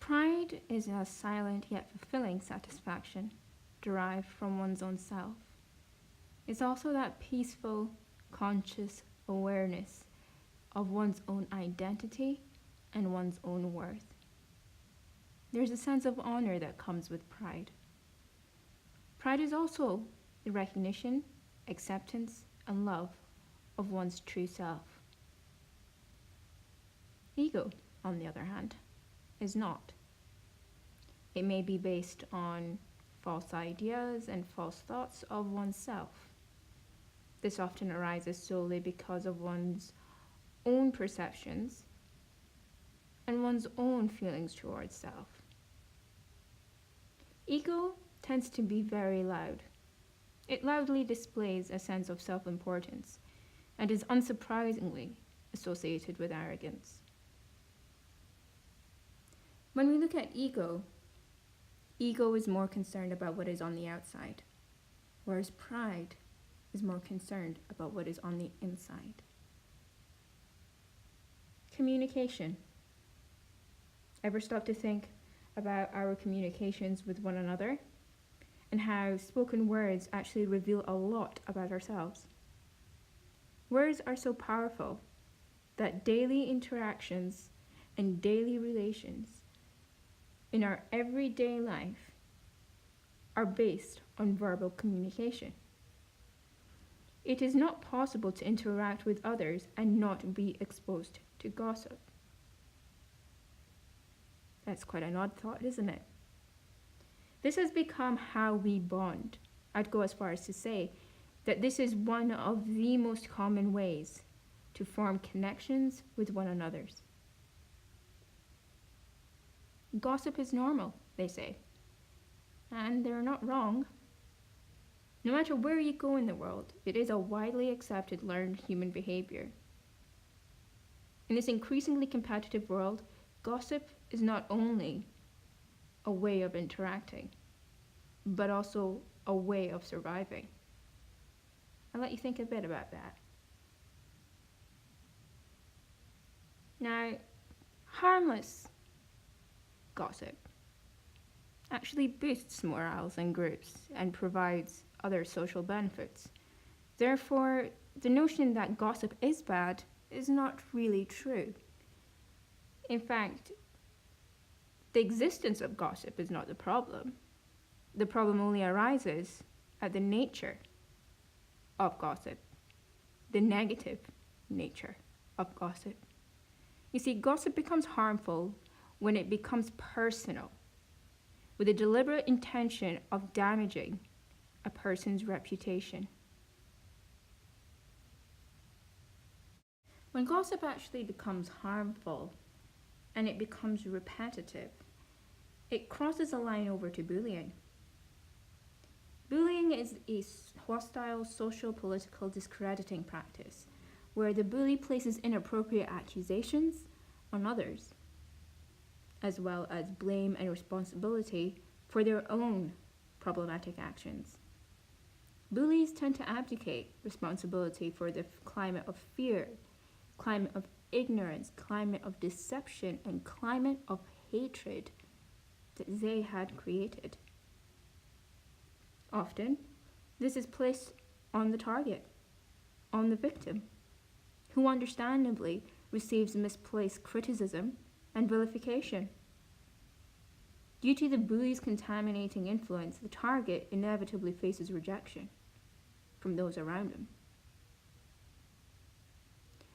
Pride is a silent yet fulfilling satisfaction derived from one's own self. It's also that peaceful, conscious awareness of one's own identity and one's own worth. There's a sense of honor that comes with pride. Pride is also the recognition, acceptance, and love of one's true self. Ego, on the other hand, is not. It may be based on false ideas and false thoughts of oneself. This often arises solely because of one's own perceptions and one's own feelings towards self. Ego tends to be very loud. It loudly displays a sense of self-importance and is unsurprisingly associated with arrogance. When we look at ego is more concerned about what is on the outside, whereas pride is more concerned about what is on the inside. Communication. Ever stop to think about our communications with one another and how spoken words actually reveal a lot about ourselves? Words are so powerful that daily interactions and daily relations in our everyday life are based on verbal communication. It is not possible to interact with others and not be exposed to gossip. That's quite an odd thought, isn't it? This has become how we bond. I'd go as far as to say that this is one of the most common ways to form connections with one another. Gossip is normal, they say. And they're not wrong. No matter where you go in the world, it is a widely accepted learned human behavior. In this increasingly competitive world, gossip is not only a way of interacting, but also a way of surviving. I'll let you think a bit about that. Now, harmless gossip actually boosts morals in groups and provides other social benefits. Therefore, the notion that gossip is bad is not really true. In fact, the existence of gossip is not the problem. The problem only arises at the nature of gossip, the negative nature of gossip. You see, gossip becomes harmful when it becomes personal, with a deliberate intention of damaging a person's reputation. When gossip actually becomes harmful and it becomes repetitive, it crosses a line over to bullying. Bullying is a hostile social political discrediting practice where the bully places inappropriate accusations on others, as well as blame and responsibility for their own problematic actions. Bullies tend to abdicate responsibility for the climate of fear, climate of ignorance, climate of deception, and climate of hatred that they had created. Often, this is placed on the target, on the victim, who understandably receives misplaced criticism and vilification. Due to the bully's contaminating influence, the target inevitably faces rejection from those around him.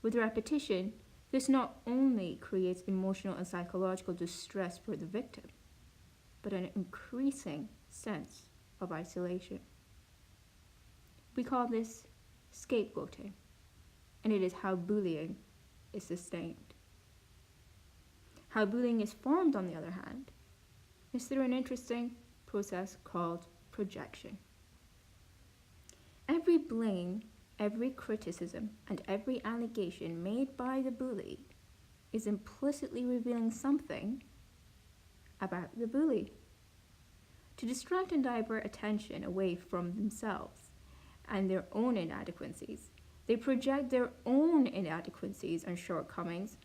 With repetition, this not only creates emotional and psychological distress for the victim, but an increasing sense of isolation. We call this scapegoating, and it is how bullying is sustained. How bullying is formed, on the other hand, is through an interesting process called projection. Every blame, every criticism, and every allegation made by the bully is implicitly revealing something about the bully. To distract and divert attention away from themselves and their own inadequacies, they project their own inadequacies and shortcomings,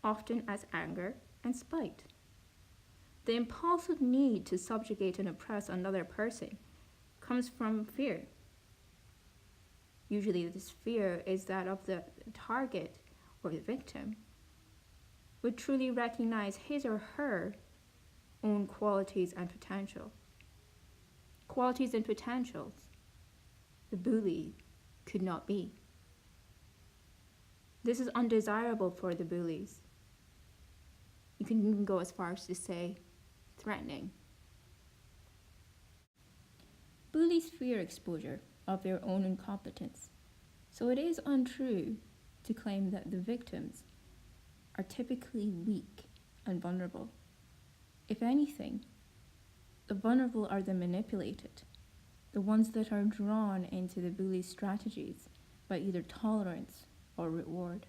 often as anger and spite. The impulsive need to subjugate and oppress another person comes from fear. Usually, this fear is that of the target or the victim would truly recognize his or her own qualities and potential. Qualities and potentials the bully could not be. This is undesirable for the bullies. You can even go as far as to say threatening. Bullies fear exposure of their own incompetence, so it is untrue to claim that the victims are typically weak and vulnerable. If anything, the vulnerable are the manipulated, the ones that are drawn into the bully's strategies by either tolerance or reward.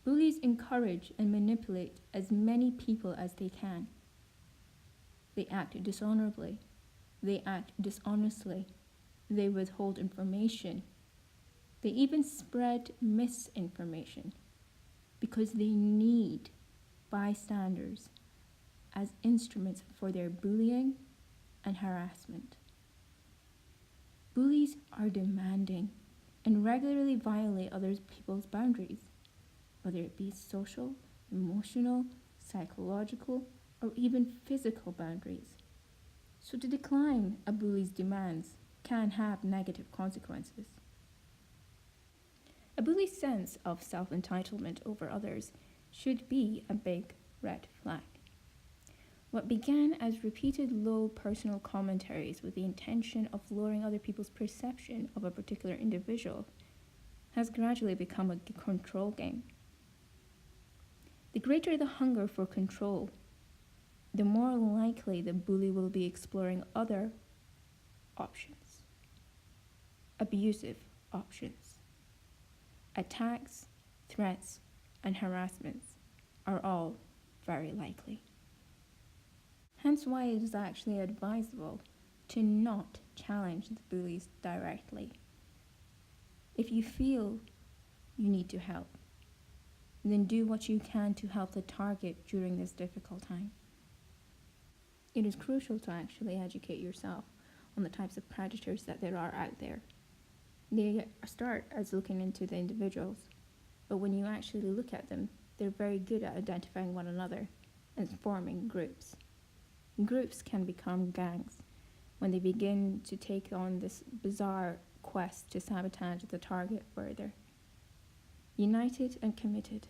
Bullies encourage and manipulate as many people as they can. They act dishonorably. They act dishonestly. They withhold information. They even spread misinformation because they need bystanders as instruments for their bullying and harassment. Bullies are demanding and regularly violate other people's boundaries, whether it be social, emotional, psychological, or even physical boundaries. So to decline a bully's demands can have negative consequences. A bully's sense of self-entitlement over others should be a big red flag. What began as repeated low personal commentaries with the intention of lowering other people's perception of a particular individual has gradually become a control game. The greater the hunger for control, the more likely the bully will be exploring other options, abusive options. Attacks, threats, and harassments are all very likely. Hence why it is actually advisable to not challenge the bullies directly. If you feel you need to help, then do what you can to help the target during this difficult time. It is crucial to actually educate yourself on the types of predators that there are out there. They start as looking into the individuals, but when you actually look at them, they're very good at identifying one another and forming groups. Groups can become gangs when they begin to take on this bizarre quest to sabotage the target further. United and committed,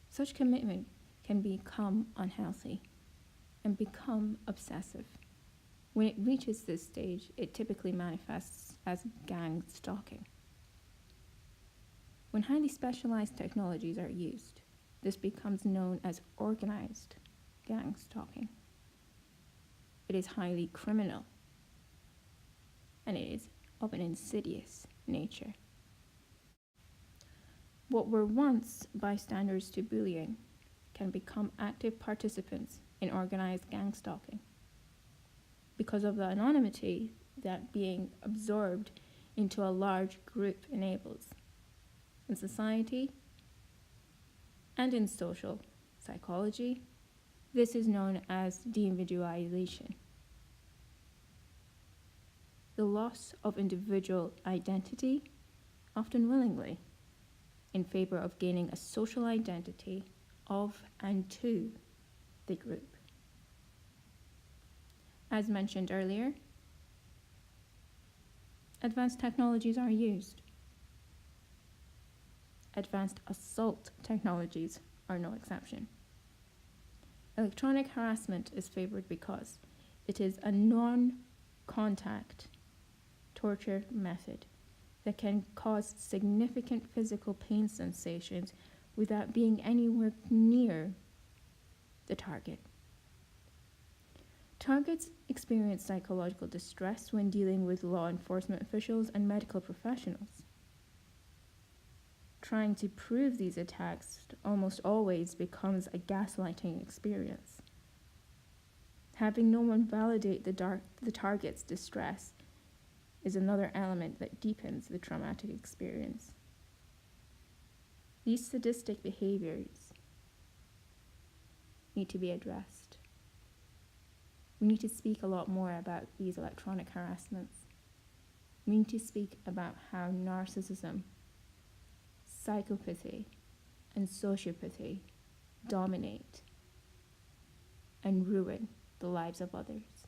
such commitment can become unhealthy and become obsessive. When it reaches this stage, it typically manifests as gang stalking. When highly specialized technologies are used, this becomes known as organized gang stalking. It is highly criminal, and it is of an insidious nature. What were once bystanders to bullying can become active participants in organized gang stalking because of the anonymity that being absorbed into a large group enables. In society and in social psychology, this is known as de-individualization. The loss of individual identity, often willingly, in favor of gaining a social identity of and to the group. As mentioned earlier, advanced technologies are used. Advanced assault technologies are no exception. Electronic harassment is favored because it is a non-contact torture method that can cause significant physical pain sensations without being anywhere near the target. Targets experience psychological distress when dealing with law enforcement officials and medical professionals. Trying to prove these attacks almost always becomes a gaslighting experience. Having no one validate the target's distress is another element that deepens the traumatic experience. These sadistic behaviors need to be addressed We need to speak a lot more about these electronic harassments. We need to speak about how narcissism, psychopathy, and sociopathy dominate and ruin the lives of others.